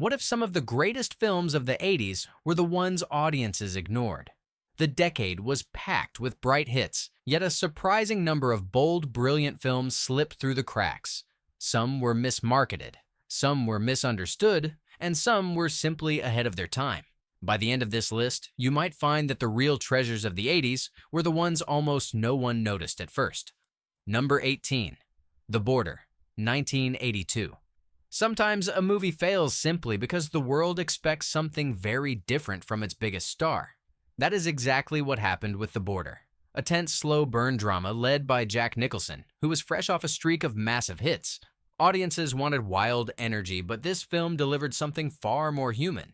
What if some of the greatest films of the 80s were the ones audiences ignored? The decade was packed with bright hits, yet a surprising number of bold, brilliant films slipped through the cracks. Some were mismarketed, some were misunderstood, and some were simply ahead of their time. By the end of this list, you might find that the real treasures of the 80s were the ones almost no one noticed at first. Number 18. The Border, 1982. Sometimes a movie fails simply because the world expects something very different from its biggest star. That is exactly what happened with The Border, a tense, slow burn drama led by Jack Nicholson, who was fresh off a streak of massive hits. Audiences wanted wild energy, but this film delivered something far more human.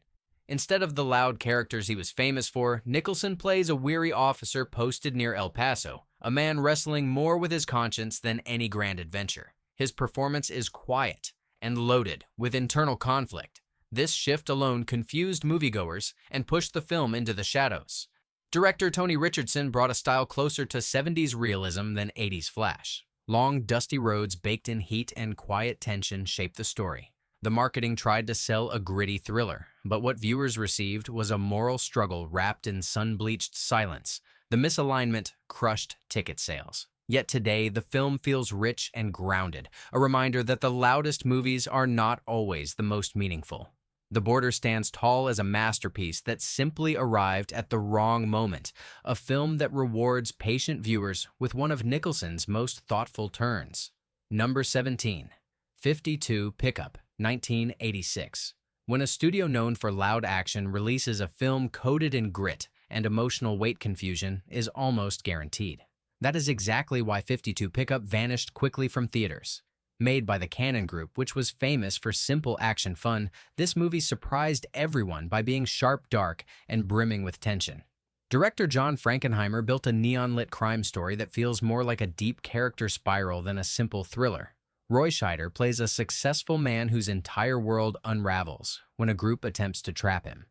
Instead of the loud characters he was famous for, Nicholson plays a weary officer posted near El Paso, a man wrestling more with his conscience than any grand adventure. His performance is quiet and loaded with internal conflict. This shift alone confused moviegoers and pushed the film into the shadows. Director Tony Richardson brought a style closer to 70s realism than 80s flash. Long, dusty roads baked in heat and quiet tension shaped the story. The marketing tried to sell a gritty thriller, but what viewers received was a moral struggle wrapped in sun-bleached silence. The misalignment crushed ticket sales. Yet today, the film feels rich and grounded, a reminder that the loudest movies are not always the most meaningful. The Border stands tall as a masterpiece that simply arrived at the wrong moment, a film that rewards patient viewers with one of Nicholson's most thoughtful turns. Number 17. 52 Pickup, 1986. When a studio known for loud action releases a film coated in grit and emotional weight, confusion is almost guaranteed. That is exactly why 52 Pickup vanished quickly from theaters. Made by the Cannon Group, which was famous for simple action fun, this movie surprised everyone by being sharp, dark, and brimming with tension. Director John Frankenheimer built a neon-lit crime story that feels more like a deep character spiral than a simple thriller. Roy Scheider plays a successful man whose entire world unravels when a group attempts to trap him.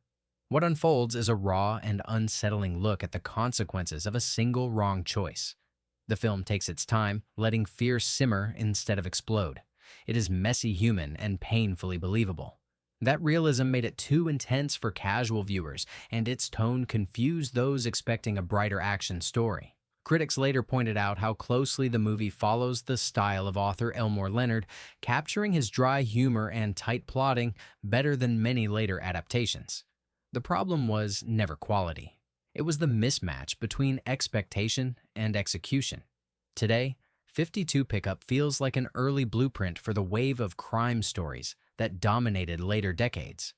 What unfolds is a raw and unsettling look at the consequences of a single wrong choice. The film takes its time, letting fear simmer instead of explode. It is messy, human, and painfully believable. That realism made it too intense for casual viewers, and its tone confused those expecting a brighter action story. Critics later pointed out how closely the movie follows the style of author Elmore Leonard, capturing his dry humor and tight plotting better than many later adaptations. The problem was never quality. It was the mismatch between expectation and execution. Today, 52 Pickup feels like an early blueprint for the wave of crime stories that dominated later decades.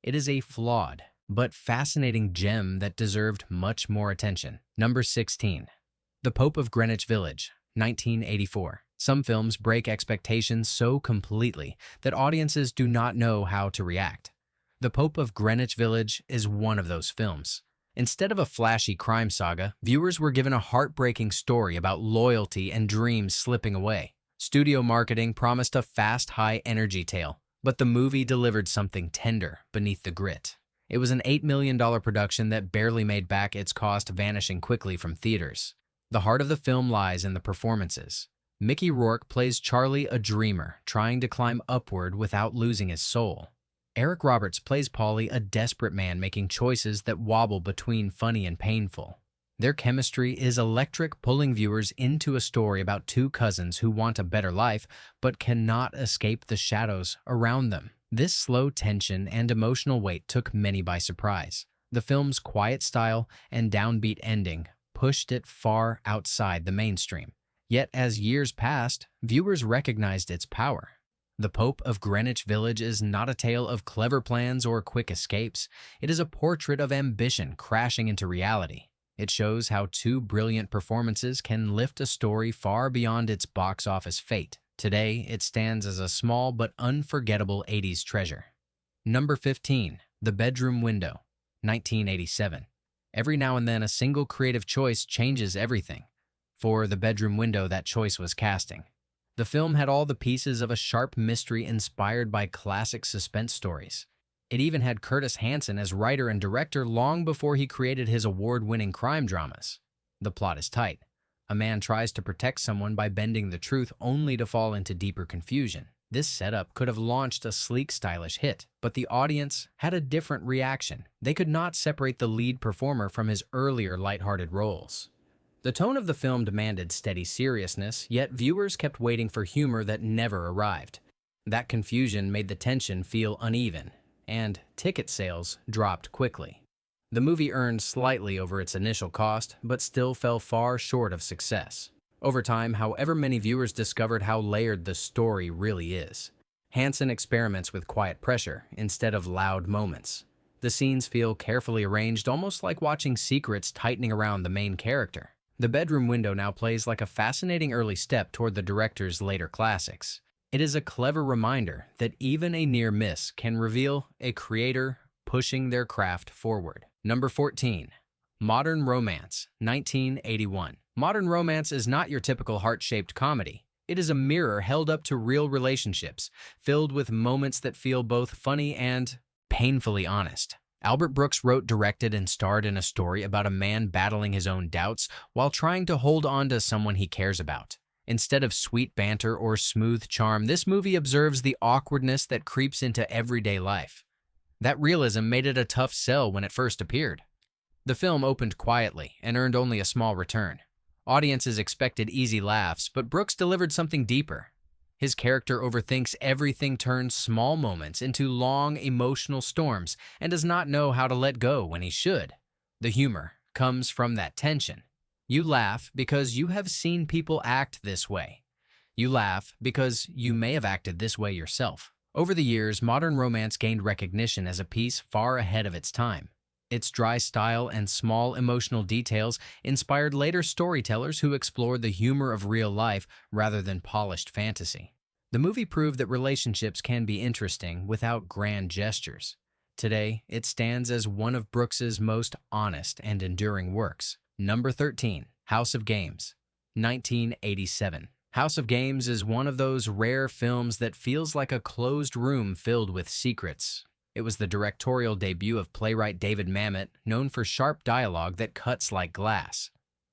It is a flawed but fascinating gem that deserved much more attention. Number 16. The Pope of Greenwich Village, 1984. Some films break expectations so completely that audiences do not know how to react. The Pope of Greenwich Village is one of those films. Instead of a flashy crime saga, viewers were given a heartbreaking story about loyalty and dreams slipping away. Studio marketing promised a fast, high-energy tale, but the movie delivered something tender beneath the grit. It was an $8 million production that barely made back its cost, vanishing quickly from theaters. The heart of the film lies in the performances. Mickey Rourke plays Charlie, a dreamer, trying to climb upward without losing his soul. Eric Roberts plays Paulie, a desperate man making choices that wobble between funny and painful. Their chemistry is electric, pulling viewers into a story about two cousins who want a better life but cannot escape the shadows around them. This slow tension and emotional weight took many by surprise. The film's quiet style and downbeat ending pushed it far outside the mainstream. Yet as years passed, viewers recognized its power. The Pope of Greenwich Village is not a tale of clever plans or quick escapes. It is a portrait of ambition crashing into reality. It shows how two brilliant performances can lift a story far beyond its box office fate. Today, it stands as a small but unforgettable 80s treasure. Number 15. The Bedroom Window, 1987. Every now and then, a single creative choice changes everything. For The Bedroom Window, that choice was casting. The film had all the pieces of a sharp mystery inspired by classic suspense stories. It even had Curtis Hanson as writer and director long before he created his award-winning crime dramas. The plot is tight. A man tries to protect someone by bending the truth only to fall into deeper confusion. This setup could have launched a sleek, stylish hit, but the audience had a different reaction. They could not separate the lead performer from his earlier lighthearted roles. The tone of the film demanded steady seriousness, yet viewers kept waiting for humor that never arrived. That confusion made the tension feel uneven, and ticket sales dropped quickly. The movie earned slightly over its initial cost, but still fell far short of success. Over time, however, many viewers discovered how layered the story really is. Hansen experiments with quiet pressure instead of loud moments. The scenes feel carefully arranged, almost like watching secrets tightening around the main character. The bedroom window now plays like a fascinating early step toward the director's later classics. It is a clever reminder that even a near miss can reveal a creator pushing their craft forward. Number 14. Modern Romance, 1981. Modern Romance is not your typical heart-shaped comedy. It is a mirror held up to real relationships, filled with moments that feel both funny and painfully honest. Albert Brooks wrote, directed, and starred in a story about a man battling his own doubts while trying to hold on to someone he cares about. Instead of sweet banter or smooth charm, this movie observes the awkwardness that creeps into everyday life. That realism made it a tough sell when it first appeared. The film opened quietly and earned only a small return. Audiences expected easy laughs, but Brooks delivered something deeper. His character overthinks everything, turns small moments into long, emotional storms, and does not know how to let go when he should. The humor comes from that tension. You laugh because you have seen people act this way. You laugh because you may have acted this way yourself. Over the years, Modern Romance gained recognition as a piece far ahead of its time. Its dry style and small emotional details inspired later storytellers who explored the humor of real life rather than polished fantasy. The movie proved that relationships can be interesting without grand gestures. Today, it stands as one of Brooks's most honest and enduring works. Number 13. House of Games, 1987. House of Games is one of those rare films that feels like a closed room filled with secrets. It was the directorial debut of playwright David Mamet, known for sharp dialogue that cuts like glass.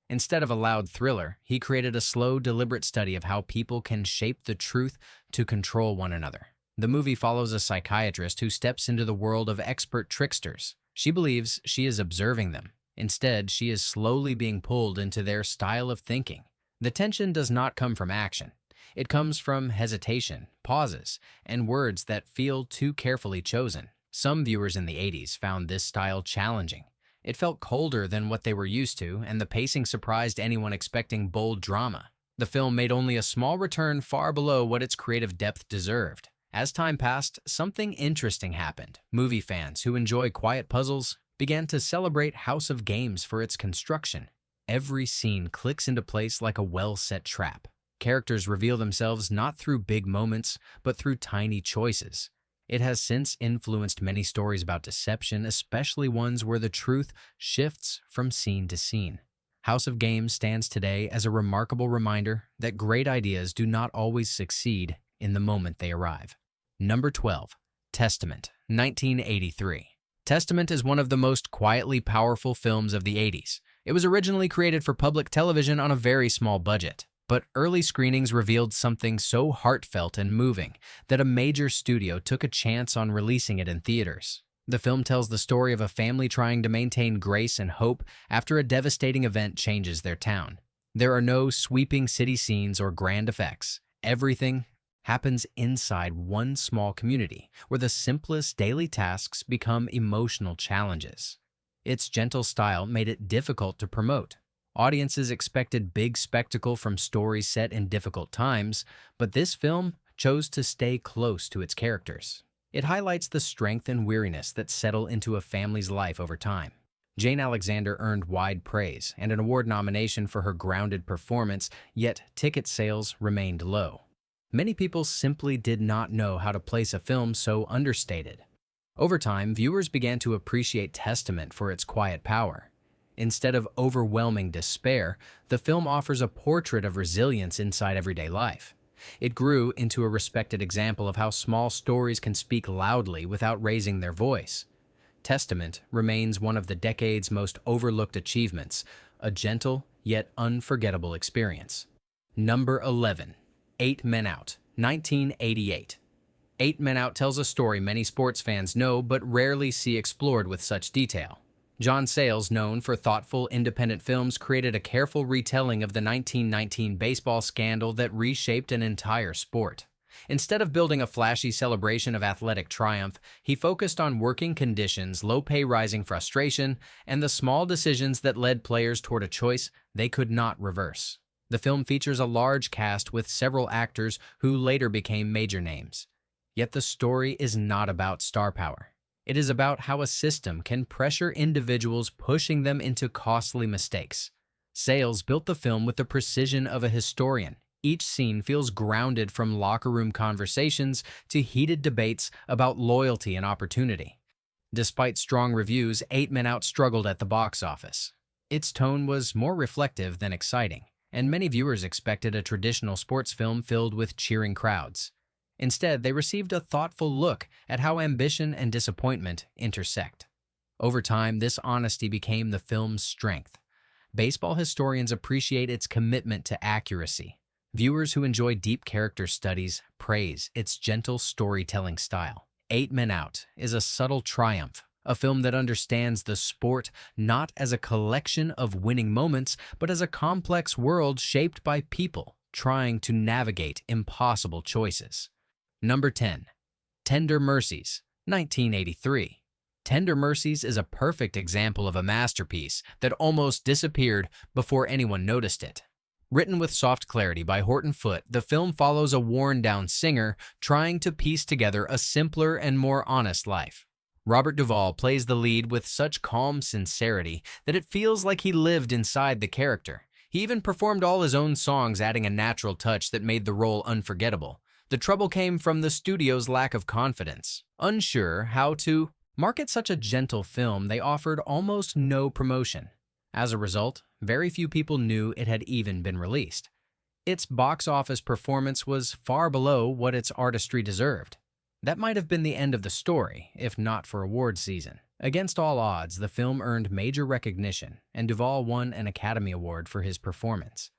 Instead of a loud thriller, he created a slow, deliberate study of how people can shape the truth to control one another. The movie follows a psychiatrist who steps into the world of expert tricksters. She believes she is observing them. Instead, she is slowly being pulled into their style of thinking. The tension does not come from action. It comes from hesitation, pauses, and words that feel too carefully chosen. Some viewers in the 80s found this style challenging. It felt colder than what they were used to, and the pacing surprised anyone expecting bold drama. The film made only a small return, far below what its creative depth deserved. As time passed, something interesting happened. Movie fans who enjoy quiet puzzles began to celebrate House of Games for its construction. Every scene clicks into place like a well-set trap. Characters reveal themselves not through big moments, but through tiny choices. It has since influenced many stories about deception, especially ones where the truth shifts from scene to scene. House of Games stands today as a remarkable reminder that great ideas do not always succeed in the moment they arrive. Number 12. Testament, 1983. Testament is one of the most quietly powerful films of the 80s. It was originally created for public television on a very small budget. But early screenings revealed something so heartfelt and moving that a major studio took a chance on releasing it in theaters. The film tells the story of a family trying to maintain grace and hope after a devastating event changes their town. There are no sweeping city scenes or grand effects. Everything happens inside one small community, where the simplest daily tasks become emotional challenges. Its gentle style made it difficult to promote. Audiences expected big spectacle from stories set in difficult times, but this film chose to stay close to its characters. It highlights the strength and weariness that settle into a family's life over time. Jane Alexander earned wide praise and an award nomination for her grounded performance, yet ticket sales remained low. Many people simply did not know how to place a film so understated. Over time, viewers began to appreciate Testament for its quiet power. Instead of overwhelming despair, the film offers a portrait of resilience inside everyday life. It grew into a respected example of how small stories can speak loudly without raising their voice. Testament remains one of the decade's most overlooked achievements, a gentle yet unforgettable experience. Number 11. 8 Men Out, 1988. Eight Men Out tells a story many sports fans know but rarely see explored with such detail. John Sayles, known for thoughtful, independent films, created a careful retelling of the 1919 baseball scandal that reshaped an entire sport. Instead of building a flashy celebration of athletic triumph, he focused on working conditions, low-pay rising frustration, and the small decisions that led players toward a choice they could not reverse. The film features a large cast with several actors who later became major names. Yet the story is not about star power. It is about how a system can pressure individuals, pushing them into costly mistakes. Sayles built the film with the precision of a historian. Each scene feels grounded, from locker room conversations to heated debates about loyalty and opportunity. Despite strong reviews, Eight Men Out struggled at the box office. Its tone was more reflective than exciting, and many viewers expected a traditional sports film filled with cheering crowds. Instead, they received a thoughtful look at how ambition and disappointment intersect. Over time, this honesty became the film's strength. Baseball historians appreciate its commitment to accuracy. Viewers who enjoy deep character studies praise its gentle storytelling style. Eight Men Out is a subtle triumph, a film that understands the sport not as a collection of winning moments, but as a complex world shaped by people trying to navigate impossible choices. Number 10. Tender Mercies, 1983. Tender Mercies is a perfect example of a masterpiece that almost disappeared before anyone noticed it. Written with soft clarity by Horton Foote, the film follows a worn-down singer trying to piece together a simpler and more honest life. Robert Duvall plays the lead with such calm sincerity that it feels like he lived inside the character. He even performed all his own songs, adding a natural touch that made the role unforgettable. The trouble came from the studio's lack of confidence. Unsure how to market such a gentle film, they offered almost no promotion. As a result, very few people knew it had even been released. Its box office performance was far below what its artistry deserved. That might have been the end of the story, if not for awards season. Against all odds, the film earned major recognition, and Duvall won an Academy Award for his performance.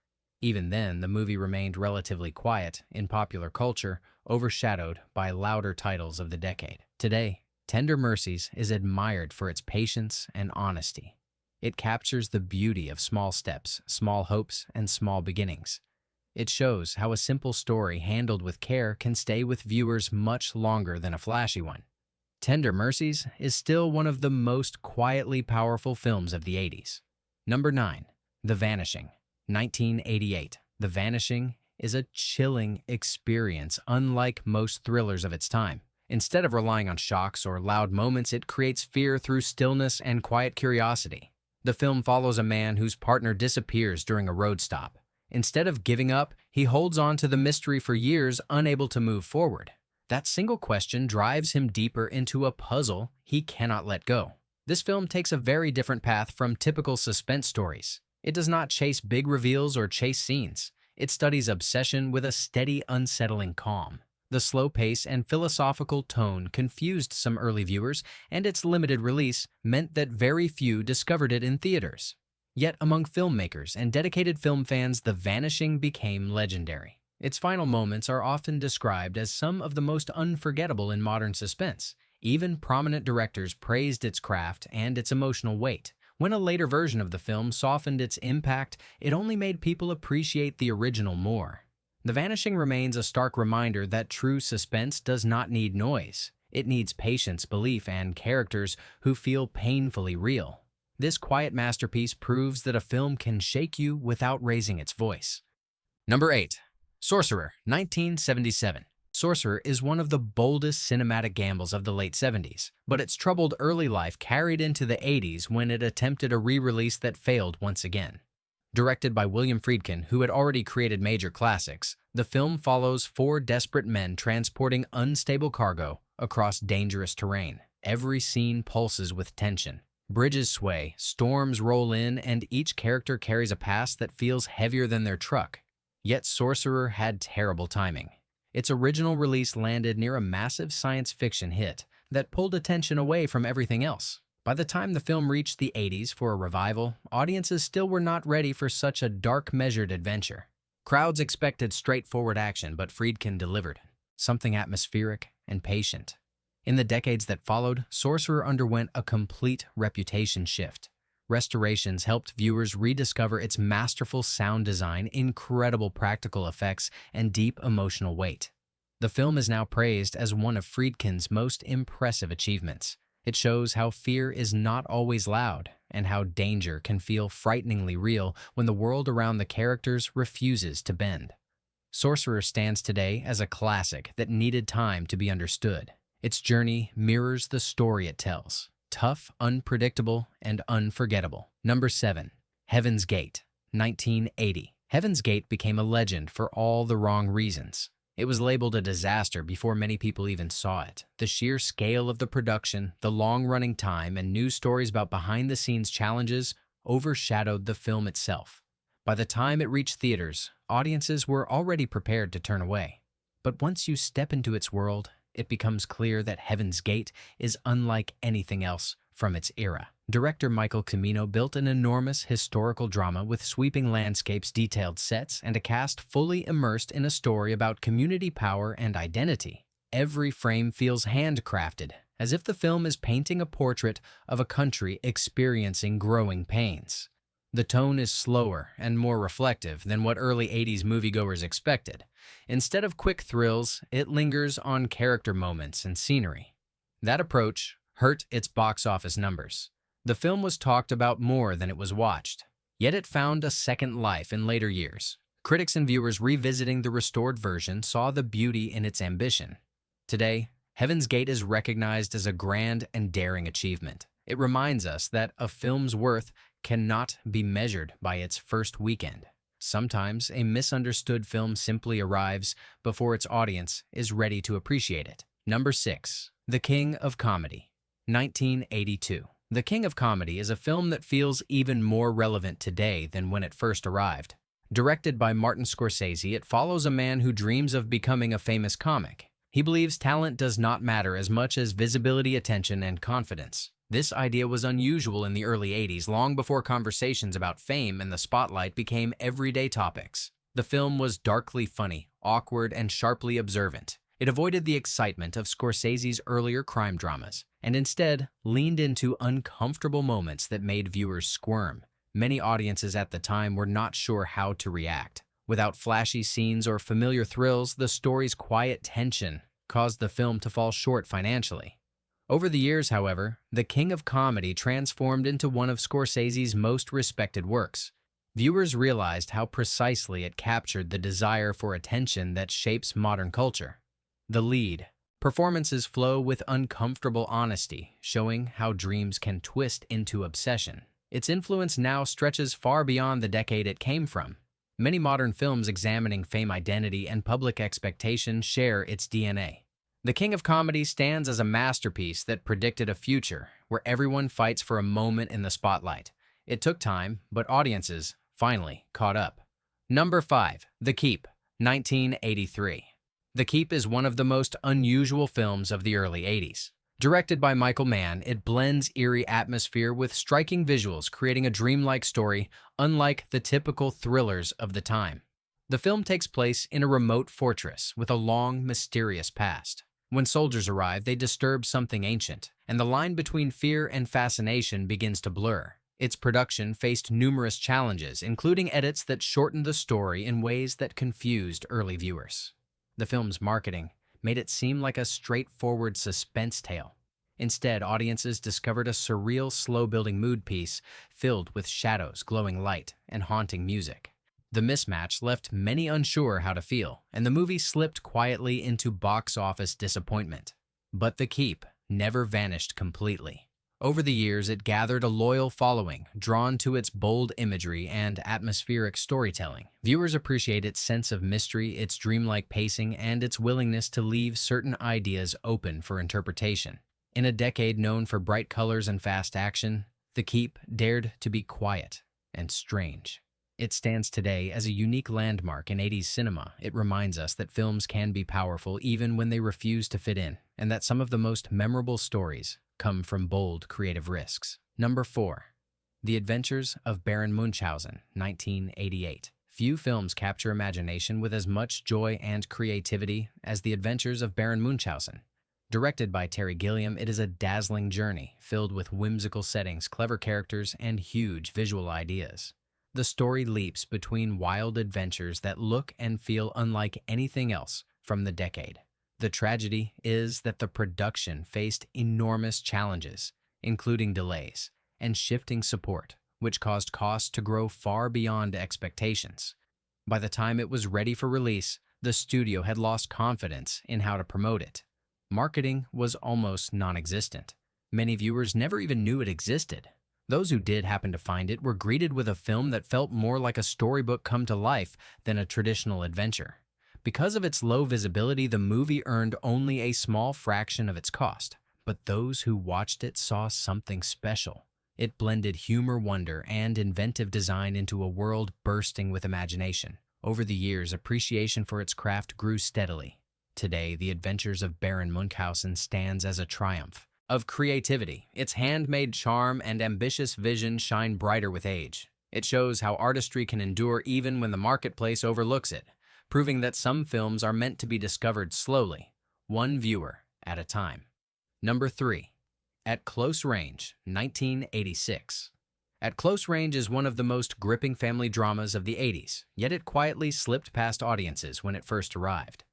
Even then, the movie remained relatively quiet in popular culture, overshadowed by louder titles of the decade. Today, Tender Mercies is admired for its patience and honesty. It captures the beauty of small steps, small hopes, and small beginnings. It shows how a simple story handled with care can stay with viewers much longer than a flashy one. Tender Mercies is still one of the most quietly powerful films of the 80s. Number 9. The Vanishing, 1988. The Vanishing is a chilling experience unlike most thrillers of its time. Instead of relying on shocks or loud moments, it creates fear through stillness and quiet curiosity. The film follows a man whose partner disappears during a road stop. Instead of giving up, he holds on to the mystery for years, unable to move forward. That single question drives him deeper into a puzzle he cannot let go. This film takes a very different path from typical suspense stories. It does not chase big reveals or chase scenes. It studies obsession with a steady, unsettling calm. The slow pace and philosophical tone confused some early viewers, and its limited release meant that very few discovered it in theaters. Yet among filmmakers and dedicated film fans, The Vanishing became legendary. Its final moments are often described as some of the most unforgettable in modern suspense. Even prominent directors praised its craft and its emotional weight. When a later version of the film softened its impact, it only made people appreciate the original more. The Vanishing remains a stark reminder that true suspense does not need noise. It needs patience, belief, and characters who feel painfully real. This quiet masterpiece proves that a film can shake you without raising its voice. Number 8. Sorcerer, 1977. Sorcerer is one of the boldest cinematic gambles of the late 70s, but its troubled early life carried into the 80s when it attempted a re-release that failed once again. Directed by William Friedkin, who had already created major classics, the film follows four desperate men transporting unstable cargo across dangerous terrain. Every scene pulses with tension. Bridges sway, storms roll in, and each character carries a past that feels heavier than their truck. Yet Sorcerer had terrible timing. Its original release landed near a massive science fiction hit that pulled attention away from everything else. By the time the film reached the 80s for a revival, audiences still were not ready for such a dark, measured adventure. Crowds expected straightforward action, but Friedkin delivered something atmospheric and patient. In the decades that followed, Sorcerer underwent a complete reputation shift. Restorations helped viewers rediscover its masterful sound design, incredible practical effects, and deep emotional weight. The film is now praised as one of Friedkin's most impressive achievements. It shows how fear is not always loud, and how danger can feel frighteningly real when the world around the characters refuses to bend. Sorcerer stands today as a classic that needed time to be understood. Its journey mirrors the story it tells. Tough, unpredictable, and unforgettable. Number 7. Heaven's Gate, 1980. Heaven's Gate became a legend for all the wrong reasons. It was labeled a disaster before many people even saw it. The sheer scale of the production, the long-running time, and news stories about behind-the-scenes challenges overshadowed the film itself. By the time it reached theaters, audiences were already prepared to turn away. But once you step into its world, it becomes clear that Heaven's Gate is unlike anything else from its era. Director Michael Cimino built an enormous historical drama with sweeping landscapes, detailed sets, and a cast fully immersed in a story about community power and identity. Every frame feels handcrafted, as if the film is painting a portrait of a country experiencing growing pains. The tone is slower and more reflective than what early 80s moviegoers expected. Instead of quick thrills, it lingers on character moments and scenery. That approach hurt its box office numbers. The film was talked about more than it was watched, yet it found a second life in later years. Critics and viewers revisiting the restored version saw the beauty in its ambition. Today, Heaven's Gate is recognized as a grand and daring achievement. It reminds us that a film's worth cannot be measured by its first weekend. Sometimes a misunderstood film simply arrives before its audience is ready to appreciate it. Number 6. The King of Comedy, 1982. The King of Comedy is a film that feels even more relevant today than when it first arrived. Directed by Martin Scorsese, it follows a man who dreams of becoming a famous comic. He believes talent does not matter as much as visibility, attention, and confidence. This idea was unusual in the early 80s, long before conversations about fame and the spotlight became everyday topics. The film was darkly funny, awkward, and sharply observant. It avoided the excitement of Scorsese's earlier crime dramas, and instead leaned into uncomfortable moments that made viewers squirm. Many audiences at the time were not sure how to react. Without flashy scenes or familiar thrills, the story's quiet tension caused the film to fall short financially. Over the years, however, The King of Comedy transformed into one of Scorsese's most respected works. Viewers realized how precisely it captured the desire for attention that shapes modern culture. The lead performances flow with uncomfortable honesty, showing how dreams can twist into obsession. Its influence now stretches far beyond the decade it came from. Many modern films examining fame, identity, and public expectation share its DNA. The King of Comedy stands as a masterpiece that predicted a future where everyone fights for a moment in the spotlight. It took time, but audiences finally caught up. Number 5. The Keep, 1983. The Keep is one of the most unusual films of the early 80s. Directed by Michael Mann, it blends eerie atmosphere with striking visuals, creating a dreamlike story unlike the typical thrillers of the time. The film takes place in a remote fortress with a long, mysterious past. When soldiers arrive, they disturb something ancient, and the line between fear and fascination begins to blur. Its production faced numerous challenges, including edits that shortened the story in ways that confused early viewers. The film's marketing made it seem like a straightforward suspense tale. Instead, audiences discovered a surreal, slow-building mood piece filled with shadows, glowing light, and haunting music. The mismatch left many unsure how to feel, and the movie slipped quietly into box office disappointment. But The Keep never vanished completely. Over the years, it gathered a loyal following, drawn to its bold imagery and atmospheric storytelling. Viewers appreciate its sense of mystery, its dreamlike pacing, and its willingness to leave certain ideas open for interpretation. In a decade known for bright colors and fast action, The Keep dared to be quiet and strange. It stands today as a unique landmark in 80s cinema. It reminds us that films can be powerful even when they refuse to fit in, and that some of the most memorable stories come from bold, creative risks. Number 4. The Adventures of Baron Munchausen, 1988. Few films capture imagination with as much joy and creativity as The Adventures of Baron Munchausen. Directed by Terry Gilliam, it is a dazzling journey filled with whimsical settings, clever characters, and huge visual ideas. The story leaps between wild adventures that look and feel unlike anything else from the decade. The tragedy is that the production faced enormous challenges, including delays and shifting support, which caused costs to grow far beyond expectations. By the time it was ready for release, the studio had lost confidence in how to promote it. Marketing was almost non-existent. Many viewers never even knew it existed. Those who did happen to find it were greeted with a film that felt more like a storybook come to life than a traditional adventure. Because of its low visibility, the movie earned only a small fraction of its cost, but those who watched it saw something special. It blended humor, wonder, and inventive design into a world bursting with imagination. Over the years, appreciation for its craft grew steadily. Today, The Adventures of Baron Munchausen stands as a triumph of creativity. Its handmade charm and ambitious vision shine brighter with age. It shows how artistry can endure even when the marketplace overlooks it, proving that some films are meant to be discovered slowly, one viewer at a time. Number 3. At Close Range, 1986. At Close Range is one of the most gripping family dramas of the 80s, yet it quietly slipped past audiences when it first arrived.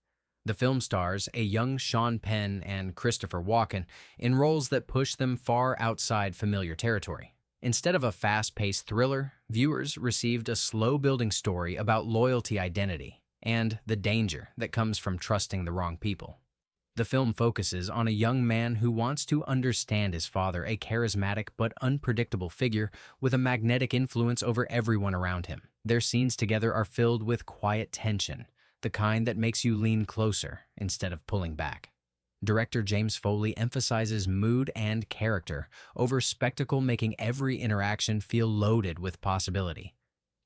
The film stars a young Sean Penn and Christopher Walken in roles that push them far outside familiar territory. Instead of a fast-paced thriller, viewers received a slow-building story about loyalty, identity, and the danger that comes from trusting the wrong people. The film focuses on a young man who wants to understand his father, a charismatic but unpredictable figure with a magnetic influence over everyone around him. Their scenes together are filled with quiet tension, the kind that makes you lean closer instead of pulling back. Director James Foley emphasizes mood and character over spectacle, making every interaction feel loaded with possibility.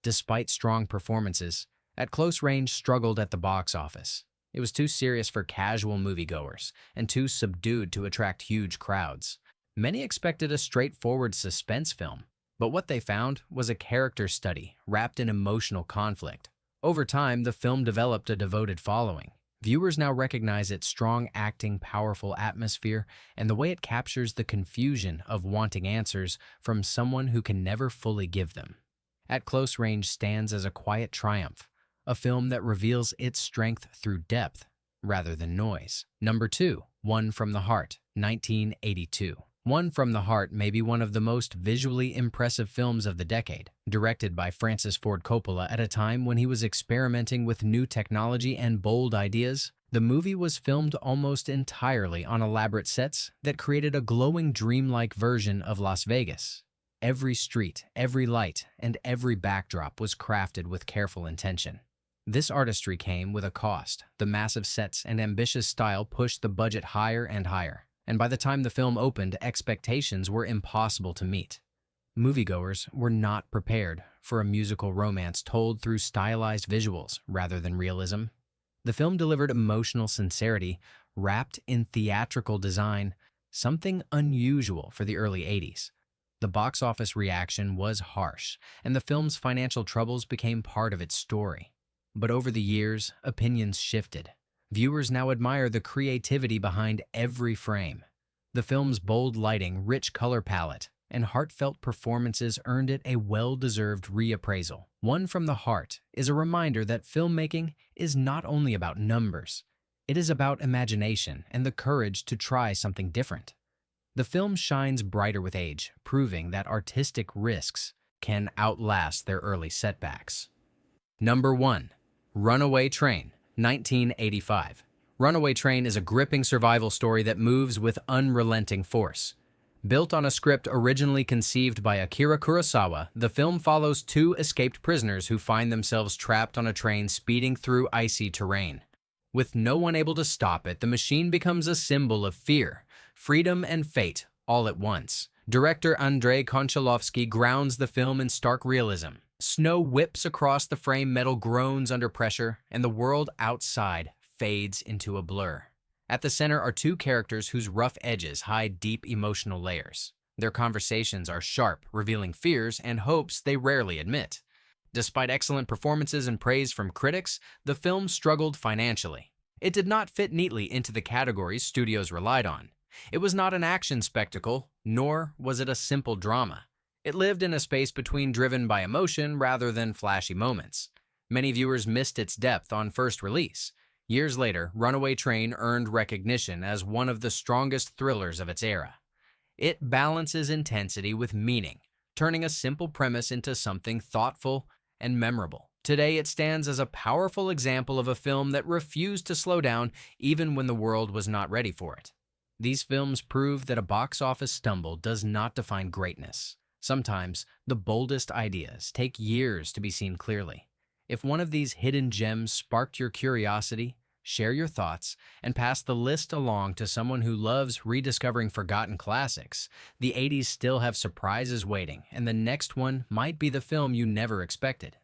Despite strong performances, At Close Range struggled at the box office. It was too serious for casual moviegoers and too subdued to attract huge crowds. Many expected a straightforward suspense film, but what they found was a character study wrapped in emotional conflict. Over time, the film developed a devoted following. Viewers now recognize its strong acting, powerful atmosphere, and the way it captures the confusion of wanting answers from someone who can never fully give them. At Close Range stands as a quiet triumph, a film that reveals its strength through depth rather than noise. Number 2, One from the Heart, 1982. One from the Heart may be one of the most visually impressive films of the decade. Directed by Francis Ford Coppola at a time when he was experimenting with new technology and bold ideas, the movie was filmed almost entirely on elaborate sets that created a glowing, dreamlike version of Las Vegas. Every street, every light, and every backdrop was crafted with careful intention. This artistry came with a cost. The massive sets and ambitious style pushed the budget higher and higher, and by the time the film opened, expectations were impossible to meet. Moviegoers were not prepared for a musical romance told through stylized visuals rather than realism. The film delivered emotional sincerity wrapped in theatrical design, something unusual for the early 80s. The box office reaction was harsh, and the film's financial troubles became part of its story. But over the years, opinions shifted. Viewers now admire the creativity behind every frame. The film's bold lighting, rich color palette, and heartfelt performances earned it a well-deserved reappraisal. One from the Heart is a reminder that filmmaking is not only about numbers. It is about imagination and the courage to try something different. The film shines brighter with age, proving that artistic risks can outlast their early setbacks. Number 1. Runaway Train, 1985. Runaway Train is a gripping survival story that moves with unrelenting force. Built on a script originally conceived by Akira Kurosawa, the film follows two escaped prisoners who find themselves trapped on a train speeding through icy terrain. With no one able to stop it, the machine becomes a symbol of fear, freedom, and fate all at once. Director Andrei Konchalovsky grounds the film in stark realism. Snow whips across the frame, metal groans under pressure, and the world outside fades into a blur. At the center are two characters whose rough edges hide deep emotional layers. Their conversations are sharp, revealing fears and hopes they rarely admit. Despite excellent performances and praise from critics, the film struggled financially. It did not fit neatly into the categories studios relied on. It was not an action spectacle, nor was it a simple drama. It lived in a space between driven by emotion rather than flashy moments. Many viewers missed its depth on first release. Years later, Runaway Train earned recognition as one of the strongest thrillers of its era. It balances intensity with meaning, turning a simple premise into something thoughtful and memorable. Today, it stands as a powerful example of a film that refused to slow down even when the world was not ready for it. These films prove that a box office stumble does not define greatness. Sometimes, the boldest ideas take years to be seen clearly. If one of these hidden gems sparked your curiosity, share your thoughts, and pass the list along to someone who loves rediscovering forgotten classics. The 80s still have surprises waiting, and the next one might be the film you never expected.